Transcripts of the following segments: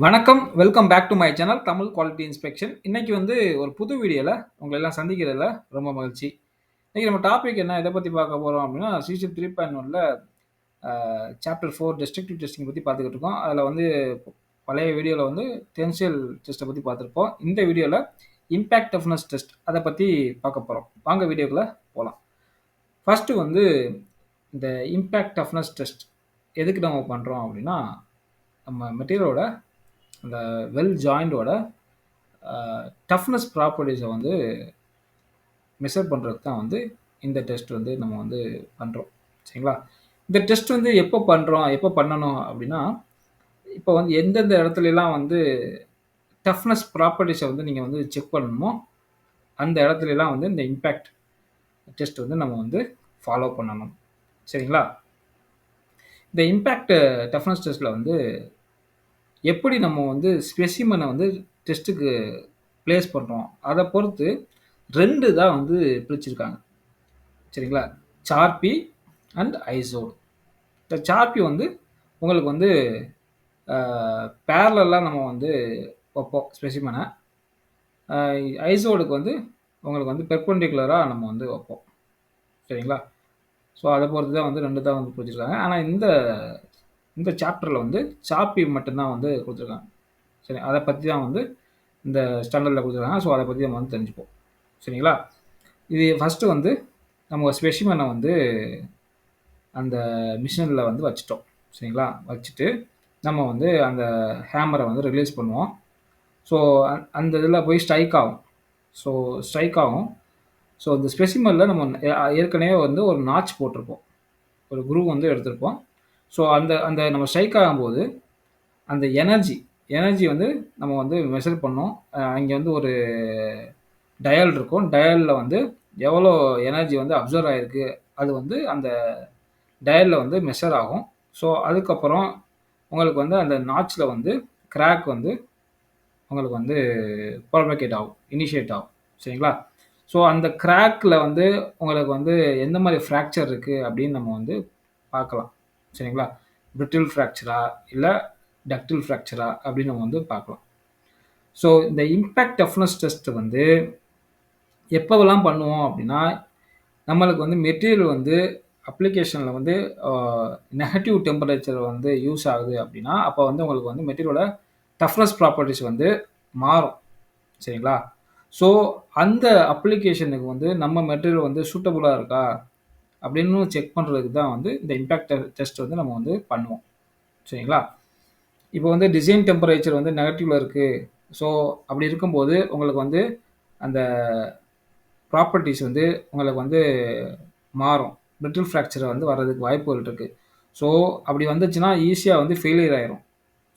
வணக்கம். Welcome back to my channel Tamil quality inspection. இன்னைக்கு வந்து ஒரு புது வீடியோல உங்கள எல்லாம் சந்திக்கிறதுல ரொம்ப மகிழ்ச்சி. இன்னைக்கு நம்ம டாபிக் எத பத்தி பார்க்க போறோம் அப்படின்னா, சிசி 3.1ல சாப்டர் 4 டெஸ்ட்ரக்டிவ் டெஸ்டிங் பத்தி பார்த்துக்கிட்டு இருக்கோம். அதுல வந்து பழைய வீடியோல வந்து டென்சியல் டெஸ்ட்ட பத்தி பார்த்திருப்போம். இந்த வீடியோல இம்பாக்ட் டஃப்னஸ் டெஸ்ட் அத பத்தி பார்க்க போறோம். வாங்க வீடியோக்குள்ள போலாம். ஃபர்ஸ்ட் வந்து இந்த இம்பாக்ட் டஃப்னஸ் டெஸ்ட் எதுக்கு நம்ம பண்றோம் அப்படின்னா, நம்ம மெட்டீரியலோட அந்த வெல் ஜாயிண்டோட டஃப்னஸ் ப்ராப்பர்ட்டிஸை வந்து மெஷர் பண்ணுறதுக்கு தான் வந்து இந்த டெஸ்ட் வந்து நம்ம வந்து பண்ணுறோம். சரிங்களா? இந்த டெஸ்ட் வந்து எப்போ பண்ணுறோம், எப்போ பண்ணணும் அப்படின்னா, இப்போ வந்து எந்தெந்த இடத்துலலாம் வந்து டஃப்னஸ் ப்ராப்பர்ட்டிஸை வந்து நீங்கள் வந்து செக் பண்ணணுமோ, அந்த இடத்துலலாம் வந்து இந்த இம்பேக்ட் டெஸ்ட் வந்து நம்ம வந்து ஃபாலோ பண்ணணும். சரிங்களா? இந்த இம்பேக்ட் டஃப்னஸ் டெஸ்ட்டில் வந்து எப்படி நம்ம வந்து ஸ்பெசிமனை வந்து டெஸ்ட்டுக்கு பிளேஸ் பண்ணுறோம். அதை பொறுத்து 2 தான் வந்து பிரிச்சிருக்காங்க. சரிங்களா? சார்பி அண்ட் ஐசோடு. இந்த சார்பி வந்து உங்களுக்கு வந்து பேரலலா நம்ம வந்து வைப்போம் ஸ்பெசிமனை. ஐசோடுக்கு வந்து உங்களுக்கு வந்து பெர்பெண்டிகுலரா நம்ம வந்து வைப்போம். சரிங்களா? ஸோ அதை பொறுத்து தான் வந்து 2 தான் வந்து பிரிச்சிருக்காங்க. ஆனால் இந்த இந்த சாப்டரில் வந்து சார்பி மட்டும்தான் வந்து கொடுத்துருக்காங்க. சரி, அதை பற்றி தான் வந்து இந்த ஸ்டாண்டர்டில் கொடுத்துருக்காங்க. ஸோ அதை பற்றி நம்ம வந்து தெரிஞ்சுப்போம். சரிங்களா? இது ஃபஸ்ட்டு வந்து நம்ம ஸ்பெசிமனை வந்து அந்த மிஷினில் வந்து வச்சுட்டோம். சரிங்களா? வச்சுட்டு நம்ம வந்து அந்த ஹேமரை வந்து ரிலீஸ் பண்ணுவோம். ஸோ அந்த இதில் போய் ஸ்ட்ரைக் ஆகும். ஸோ ஸ்ட்ரைக் ஆகும். ஸோ இந்த ஸ்பெசிமனில் நம்ம ஏற்கனவே வந்து ஒரு நாட்ச் போட்டிருப்போம். ஒரு குரூவ் வந்து எடுத்திருப்போம். ஸோ அந்த அந்த நம்ம ஸ்ட்ரைக் ஆகும்போது அந்த எனர்ஜி வந்து நம்ம வந்து மெஷர் பண்ணோம். அங்கே வந்து ஒரு டயல் இருக்கும். டயலில் வந்து எவ்வளோ எனர்ஜி வந்து அப்சர்வ் ஆகிருக்கு அது வந்து அந்த டயலில் வந்து மெஷர் ஆகும். ஸோ அதுக்கப்புறம் உங்களுக்கு வந்து அந்த நாட்சில் வந்து கிராக் வந்து உங்களுக்கு வந்து ப்ராபகேட் ஆகும், இனிஷியேட் ஆகும். சரிங்களா? ஸோ அந்த கிராக்கில் வந்து உங்களுக்கு வந்து எந்த மாதிரி ஃப்ராக்சர் இருக்குது அப்படின்னு நம்ம வந்து பார்க்கலாம். சரிங்களா? பிரிட்டில் ஃப்ராக்சரா இல்லை டக்டில் ஃப்ராக்சரா அப்படின்னு நம்ம வந்து பார்க்கலாம். ஸோ இந்த இம்பேக்ட் டஃப்னஸ் டெஸ்ட் வந்து எப்போவெல்லாம் பண்ணுவோம் அப்படின்னா, நம்மளுக்கு வந்து மெட்டீரியல் வந்து அப்ளிகேஷனில் வந்து நெகட்டிவ் டெம்பரேச்சர் வந்து யூஸ் ஆகுது அப்படின்னா, அப்போ வந்து உங்களுக்கு வந்து மெட்டீரியலோட டஃப்னஸ் ப்ராப்பர்ட்டிஸ் வந்து மாறும். சரிங்களா? ஸோ அந்த அப்ளிகேஷனுக்கு வந்து நம்ம மெட்டீரியல் வந்து சூட்டபுளாக இருக்கா அப்படின்னு செக் பண்ணுறதுக்கு தான் வந்து இந்த இம்பேக்ட் டெஸ்ட் வந்து நம்ம வந்து பண்ணுவோம். சரிங்களா? இப்போ வந்து டிசைன் டெம்பரேச்சர் வந்து நெகட்டிவ்ல இருக்குது. ஸோ அப்படி இருக்கும்போது உங்களுக்கு வந்து அந்த ப்ராப்பர்ட்டிஸ் வந்து உங்களுக்கு வந்து மாறும். பிரிட்டில் ஃப்ராக்சர் வந்து வர்றதுக்கு வாய்ப்புகள் இருக்குது. ஸோ அப்படி வந்துச்சுன்னா ஈஸியாக வந்து ஃபெயிலியர் ஆயிரும்.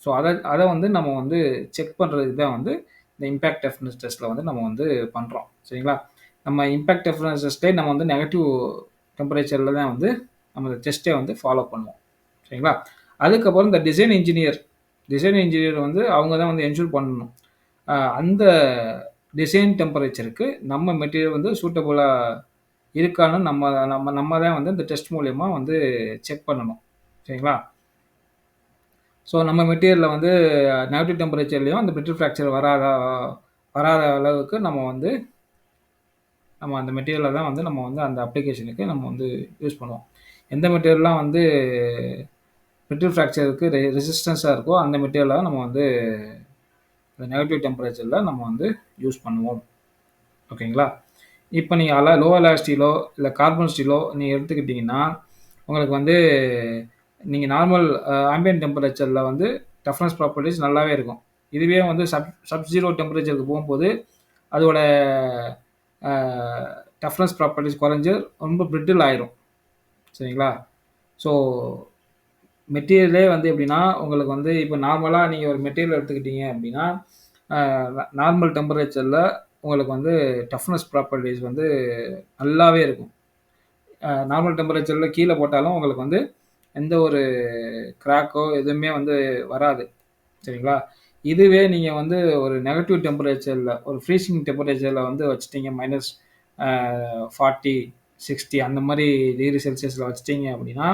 ஸோ அதை அதை வந்து நம்ம வந்து செக் பண்ணுறதுக்கு தான் வந்து இந்த இம்பேக்ட் டஃப்னஸ் டெஸ்ட்டில் வந்து நம்ம வந்து பண்ணுறோம். சரிங்களா? நம்ம இம்பேக்ட் டஃப்னஸ் டெஸ்ட்டே நம்ம வந்து நெகட்டிவ் டெம்பரேச்சரில் தான் வந்து நம்ம இந்த டெஸ்ட்டே வந்து ஃபாலோ பண்ணுவோம். சரிங்களா? அதுக்கப்புறம் இந்த டிசைன் இன்ஜினியர் வந்து அவங்க தான் வந்து என்ஷூர் பண்ணணும். அந்த டிசைன் டெம்பரேச்சருக்கு நம்ம மெட்டீரியல் வந்து சூட்டபுளாக இருக்கான்னு நம்ம நம்ம நம்ம தான் வந்து இந்த டெஸ்ட் மூலியமா வந்து செக் பண்ணணும். சரிங்களா? ஸோ நம்ம மெட்டீரியலில் வந்து நெகட்டிவ் டெம்பரேச்சர்லேயும் அந்த பிரிட்டில் ஃப்ராக்சர் வராத அளவுக்கு நம்ம அந்த மெட்டீரியலை தான் வந்து நம்ம வந்து அந்த அப்ளிகேஷனுக்கு நம்ம வந்து யூஸ் பண்ணுவோம். எந்த மெட்டீரியல்லாம் வந்து பிரிட்டில் ஃப்ராக்சருக்கு ரெசிஸ்டன்ஸாக இருக்கோ அந்த மெட்டீரியலை நம்ம வந்து இந்த நெகட்டிவ் டெம்பரேச்சரில் நம்ம வந்து யூஸ் பண்ணுவோம். ஓகேங்களா? இப்போ நீங்கள் லோ அலாய் ஸ்டீலோ இல்லை கார்பன் ஸ்டீலோ நீங்கள் எடுத்துக்கிட்டிங்கன்னா உங்களுக்கு வந்து நீங்கள் நார்மல் ஆம்பியன்ட் டெம்பரேச்சரில் வந்து டஃப்னஸ் ப்ராப்பர்ட்டிஸ் நல்லாவே இருக்கும். இதுவே வந்து சப் ஜீரோ டெம்பரேச்சருக்கு போகும்போது அதோட டஃப்னஸ் ப்ராப்பர்ட்டிஸ் குறைஞ்சு ரொம்ப பிரிட்டில் ஆயிரும். சரிங்களா? ஸோ மெட்டீரியலே வந்து எப்படின்னா உங்களுக்கு வந்து இப்போ நார்மலாக நீங்கள் ஒரு மெட்டீரியல் எடுத்துக்கிட்டீங்க அப்படின்னா நார்மல் டெம்பரேச்சரில் உங்களுக்கு வந்து டஃப்னஸ் ப்ராப்பர்ட்டிஸ் வந்து நல்லாவே இருக்கும். நார்மல் டெம்பரேச்சரில் கீழே போட்டாலும் உங்களுக்கு வந்து எந்த ஒரு கிராக்கோ எதுவுமே வந்து வராது. சரிங்களா? இதுவே நீங்கள் வந்து ஒரு நெகட்டிவ் டெம்பரேச்சரில் ஒரு ஃப்ரீசிங் டெம்பரேச்சரில் வந்து வச்சுட்டீங்க -40, 60 அந்த மாதிரி டிகிரி செல்சியஸில் வச்சுட்டீங்க அப்படின்னா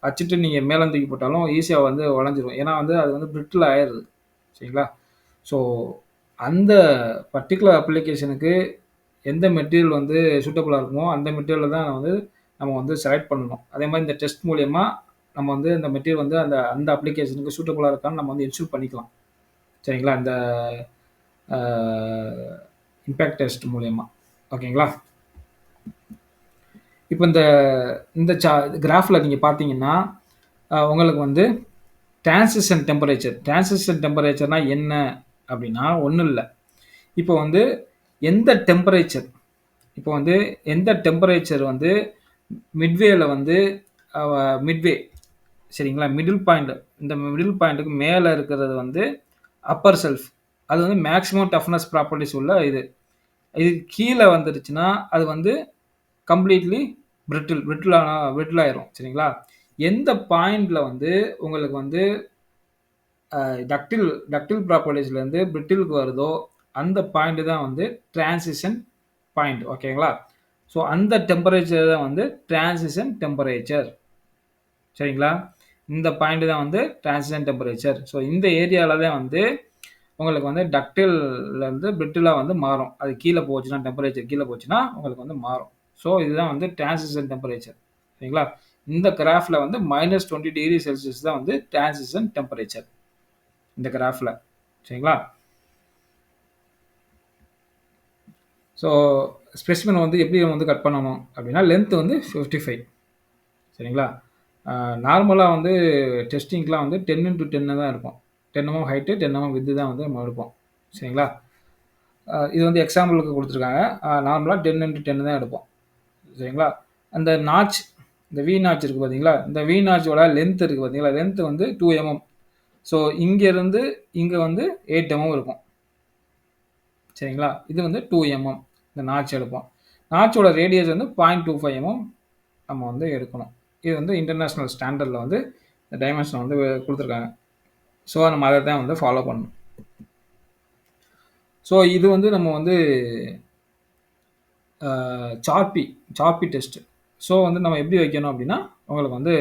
வச்சுட்டு நீங்கள் மேலே தூக்கி போட்டாலும் ஈஸியாக வந்து உடஞ்சிரும். ஏன்னா வந்து அது வந்து பிரிட்டில் ஆயிடுது. சரிங்களா? ஸோ அந்த பர்ட்டிகுலர் அப்ளிகேஷனுக்கு எந்த மெட்டீரியல் வந்து சூட்டபிளா இருக்குமோ, அந்த மெட்டீரியல தான் வந்து நம்ம வந்து செலக்ட் பண்ணணும். அதே மாரி இந்த டெஸ்ட் மூலியமா நம்ம வந்து இந்த மெட்டீரியல் வந்து அந்த அந்த அப்ளிகேஷனுக்கு சூட்டபிளா இருக்கான்னு நம்ம வந்து என்ஷூர் பண்ணிக்கலாம். சரிங்களா? இந்த அ இம்பாக்ட் டெஸ்ட் மூலியமா. ஓகேங்களா? இப்ப இந்த இந்த கிராஃப்ல நீங்க பார்த்தீங்கன்னா, உங்களுக்கு வந்து டிரான்சிஷன் டெம்பரேச்சர். டிரான்சிஷன் டெம்பரேச்சர்னா என்ன அப்டின்னா, ஒண்ணும் இல்ல. இப்போ வந்து எந்த டெம்பரேச்சர் இப்போ வந்து எந்த டெம்பரேச்சர் வந்து மிட்வேல வந்து அ மிட்வே சரிங்களா? மிடில் பாயிண்ட் இந்த மிடில் பாயிண்ட்க்கு மேல இருக்கிறது வந்து அப்பர் செல்ஃப். அது வந்து மேக்ஸிமம் டஃப்னஸ் ப்ராப்பர்ட்டீஸ் உள்ள இது. இதுக்கு கீழ வந்துருச்சுன்னா, அது வந்து கம்ப்ளீட்லி பிரிட்டில் ஆயிரும். சரிங்களா? எந்த பாயிண்ட்ல வந்து உங்களுக்கு வந்து டக்டில் ப்ராப்பர்ட்டீஸ்லேருந்து பிரிட்டிலுக்கு வருதோ, அந்த பாயிண்ட் தான் வந்து டிரான்சிஷன் பாயிண்ட். ஓகேங்களா? ஸோ அந்த டெம்பரேச்சர் தான் வந்து டிரான்சிஷன் டெம்பரேச்சர். சரிங்களா? இந்த பாயிண்ட் தான் வந்து டிரான்சிஷன் டெம்பரேச்சர். ஸோ இந்த ஏரியால தான் வந்து உங்களுக்கு வந்து டக்டில்லேருந்து பிரிட்டிலா வந்து மாறும். அது கீழ போச்சுன்னா, டெம்பரேச்சர் கீழ போச்சுன்னா, உங்களுக்கு வந்து மாறும். ஸோ இதுதான் வந்து டிரான்சிஷன் டெம்பரேச்சர். சரிங்களா? இந்த கிராஃப்ல வந்து -20°C தான் வந்து டிரான்சிஷன் டெம்பரேச்சர். இந்த கிராஃப்ல. சரிங்களா? ஸோ ஸ்பெசிமென் வந்து எப்படி வந்து கட் பண்ணணும் அப்படின்னா, லென்த் வந்து 55. சரிங்களா? நார்மலா வந்து டெஸ்டிங்க்குலாம் வந்து 10x10 தான் இருக்கும். 10 mm ஹைட்டு, 10 mm விட்த் தான் வந்து நம்ம எடுப்போம். சரிங்களா? இது வந்து எக்ஸாம்பிளுக்கு குடுத்துருக்காங்க. நார்மலா 10x10 தான் எடுப்போம். சரிங்களா? அந்த நாட்ச் இந்த வி நாட்ச் இருக்கு பார்த்தீங்களா? இந்த வி நாட்ச்சோட லென்த் இருக்கு பார்த்தீங்களா? லென்த் வந்து 2 mm. ஸோ இங்கேருந்து இங்க வந்து 8 mm இருக்கும். சரிங்களா? இது வந்து 2 mm இந்த நாட்ச் எடுப்போம். நாட்ச்சோட ரேடியஸ் வந்து 0.25 mm நம்ம வந்து எடுக்கணும். இது வந்து இன்டர்நேஷனல் ஸ்டாண்டர்ட்ல வந்து இந்த டைமென்ஷன் வந்து குடுத்துருக்காங்க. ஸோ நம்ம அத தான் வந்து ஃபாலோ பண்ணணும். ஸோ இது வந்து நம்ம வந்து சார்பி டெஸ்ட். ஸோ வந்து நம்ம எப்படி வைக்கணும் அப்படின்னா, உங்களுக்கு வந்து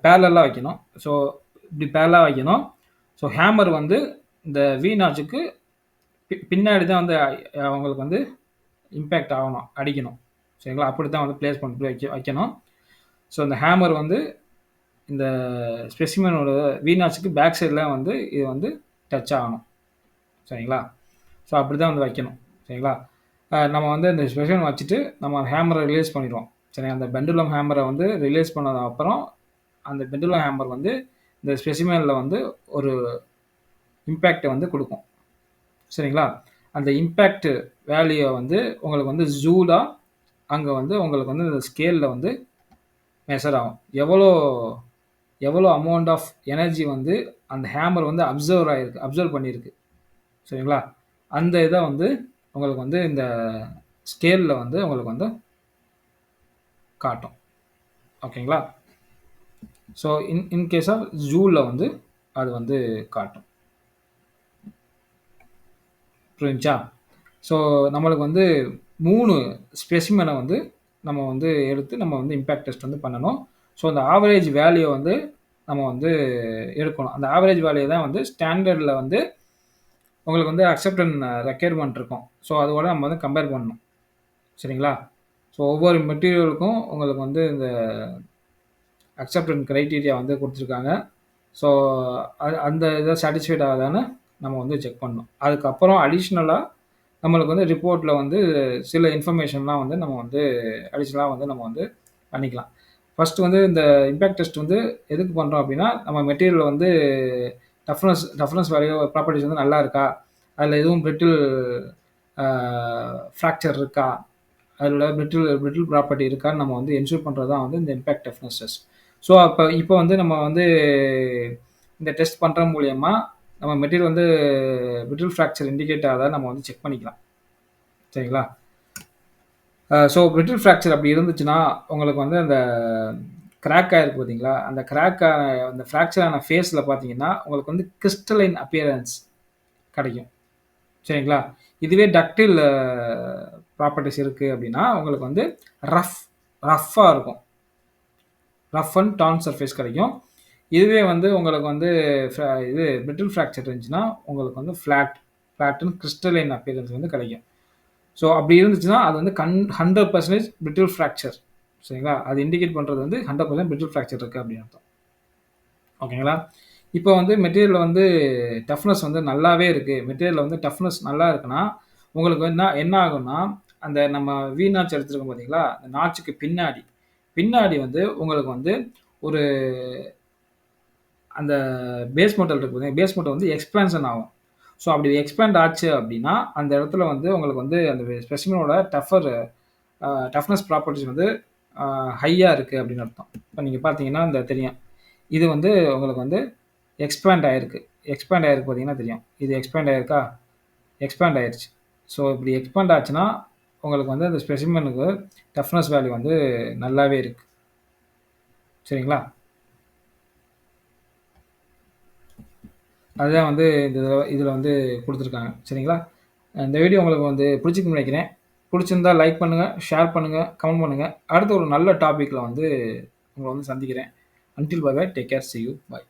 பேரலலா வைக்கணும். ஸோ இப்படி பேரலலா வைக்கணும். ஸோ ஹேமர் வந்து இந்த வி நாட்ச்சுக்கு பின்னாடி தான் வந்து அவங்களுக்கு வந்து இம்பேக்ட் ஆகணும், அடிக்கணும். சரிங்களா? அப்படி தான் வந்து பிளேஸ் பண்ணி வைக்கணும். ஸோ இந்த ஹேமர் வந்து இந்த ஸ்பெசிமெனோட வி நாட்ச்சுக்கு பேக் சைடில் வந்து இது வந்து டச் ஆகணும். சரிங்களா? ஸோ அப்படி தான் வந்து வைக்கணும். சரிங்களா? நம்ம வந்து இந்த ஸ்பெசிமென் வச்சுட்டு நம்ம ஹேமரை ரிலீஸ் பண்ணிடுவோம். சரி, அந்த பெண்டுலம் ஹேமரை வந்து ரிலீஸ் பண்ணது அப்புறம் அந்த பெண்டுலம் ஹேமர் வந்து இந்த ஸ்பெசிமெனில் வந்து ஒரு இம்பேக்டை வந்து கொடுக்கும். சரிங்களா? அந்த இம்பேக்ட் வேல்யூ வந்து உங்களுக்கு வந்து ஜூலா அங்கே வந்து உங்களுக்கு வந்து இந்த ஸ்கேலில் வந்து மெஷர் ஆகும். எவ்வளோ அமௌண்ட் ஆஃப் எனர்ஜி வந்து அந்த ஹேமர் வந்து அப்சர்வ் பண்ணியிருக்கு. சரிங்களா? அந்த இதை வந்து உங்களுக்கு வந்து இந்த ஸ்கேலில் வந்து உங்களுக்கு வந்து காட்டும். ஓகேங்களா? ஸோ இன் கேஸ் ஆஃப் ஜூலில் வந்து அது வந்து காட்டும். புரிஞ்சுச்சா? ஸோ நம்மளுக்கு வந்து 3 ஸ்பெசிமெனை வந்து நம்ம வந்து எடுத்து நம்ம வந்து இம்பேக்ட் டெஸ்ட் வந்து பண்ணணும். ஸோ அந்த ஆவரேஜ் வேல்யூ வந்து நம்ம வந்து எடுக்கணும். அந்த ஆவரேஜ் வேல்யூ தான் வந்து ஸ்டாண்டர்டில் வந்து உங்களுக்கு வந்து அக்செப்டன்ஸ் ரெக்யர்மெண்ட் இருக்கும். ஸோ அதோட நம்ம வந்து கம்பேர் பண்ணணும். சரிங்களா? ஸோ ஒவ்வொரு மெட்டீரியலுக்கும் உங்களுக்கு வந்து இந்த அக்செப்டன்ஸ் கிரைட்டீரியா வந்து கொடுத்துருக்காங்க. ஸோ அந்த இதை சாட்டிஸ்ஃபைட் ஆகுதான்னு நம்ம வந்து செக் பண்ணணும். அதுக்கப்புறம் அடிஷ்னலாக நம்மளுக்கு வந்து ரிப்போர்ட்டில் வந்து சில இன்ஃபர்மேஷன்லாம் வந்து நம்ம வந்து அடிஷ்னலாக வந்து நம்ம வந்து பண்ணிக்கலாம். ஃபஸ்ட்டு வந்து இந்த இம்பேக்ட் டெஸ்ட் வந்து எதுக்கு பண்ணுறோம் அப்படின்னா, நம்ம மெட்டீரியல் வந்து டஃப்னஸ் வேல்யூ ப்ராப்பர்ட்டிஸ் வந்து நல்லா இருக்கா? அதில் எதுவும் ஃப்ராக்சர் இருக்கா? அதில் பிரிட்டில் ப்ராப்பர்ட்டி இருக்கான்னு நம்ம வந்து என்ஷூர் பண்ணுறது தான் வந்து இந்த இம்பேக்ட் டஃப்னஸ் டெஸ்ட். ஸோ இப்போ வந்து நம்ம வந்து இந்த டெஸ்ட் பண்ணுற மூலியமா நம்ம மெட்டீரியல் வந்து பிரிட்டில் ஃப்ராக்சர் இண்டிகேட் ஆகாத நம்ம வந்து செக் பண்ணிக்கலாம். சரிங்களா? ஸோ பிரிட்டில் ஃப்ராக்சர் அப்படி இருந்துச்சுன்னா உங்களுக்கு வந்து அந்த கிராக் ஆகிருக்கு பார்த்தீங்களா? அந்த அந்த ஃப்ராக்சர் ஆன ஃபேஸில் பார்த்தீங்கன்னா உங்களுக்கு வந்து கிறிஸ்டலைன் அப்பியரன்ஸ் கிடைக்கும். சரிங்களா? இதுவே டக்டில் ப்ராப்பர்ட்டிஸ் இருக்குது அப்படின்னா உங்களுக்கு வந்து ரஃப்பாக இருக்கும். ரஃப் அண்ட் டான் சர்ஃபேஸ் கிடைக்கும். இதுவே வந்து உங்களுக்கு வந்து இது பிரிட்டில் ஃப்ராக்சர் இருந்துச்சுன்னா, உங்களுக்கு வந்து ஃப்ளாட்டன் கிறிஸ்டலைன் அப்பியரன்ஸ் வந்து கிடைக்கும். ஸோ அப்படி இருந்துச்சுன்னா, அது வந்து 100% பிரிட்டில் ஃப்ராக்சர். சரிங்களா? அது இண்டிகேட் பண்றது வந்து 100% பிரிட்டில் ஃப்ராக்சர் இருக்கு அப்படின்னு அர்த்தம். ஓகேங்களா? இப்போ வந்து மெட்டீரியல்ல வந்து டஃப்னஸ் வந்து நல்லாவே இருக்கு. மெட்டீரியல்ல வந்து டஃப்னஸ் நல்லா இருக்குன்னா, உங்களுக்கு என்ன என்ன ஆகும்னா, அந்த நம்ம வி நாட்ச் எடுத்திருக்கோம் பார்த்தீங்களா? அந்த நாட்ச்‌க்கு பின்னாடி பின்னாடி வந்து உங்களுக்கு வந்து ஒரு அந்த பேஸ் மெட்டல் இருக்கு பார்த்தீங்களா? பேஸ் மெட்டல் வந்து எக்ஸ்பான்ஷன் ஆகும். ஸோ அப்படி எக்ஸ்பேண்ட் ஆச்சு அப்படின்னா, அந்த இடத்துல வந்து உங்களுக்கு வந்து அந்த ஸ்பெசிமெனோட டஃப்னஸ் ப்ராப்பர்ட்டீஸ் வந்து ஹையா இருக்கு அப்படின்னு அர்த்தம். இப்ப நீங்க பார்த்தீங்கன்னா, இந்த தெரியும். இது வந்து உங்களுக்கு வந்து எக்ஸ்பேண்ட் ஆயிருக்கு. எக்ஸ்பேண்ட் ஆயிருக்கு பார்த்தீங்கன்னா தெரியும். இது எக்ஸ்பேண்ட் ஆயிருக்கா? எக்ஸ்பேண்ட் ஆயிருச்சு. ஸோ இப்படி எக்ஸ்பேண்ட் ஆச்சுன்னா, உங்களுக்கு வந்து அந்த ஸ்பெசிமெனுக்கு டஃப்னஸ் வேல்யூ வந்து நல்லாவே இருக்கு. சரிங்களா? அதுதான் வந்து இந்த இதில வந்து குடுத்துருக்காங்க. சரிங்களா? இந்த வீடியோ உங்களுக்கு வந்து பிடிச்சிருக்குன்னு நினைக்கிறேன். பிடிச்சிருந்தா லைக் பண்ணுங்க, ஷேர் பண்ணுங்க, கமெண்ட் பண்ணுங்க. அடுத்த ஒரு நல்ல டாபிக்ல வந்து உங்கள வந்து சந்திக்கிறேன். Until bye bye. Take care. See you. By.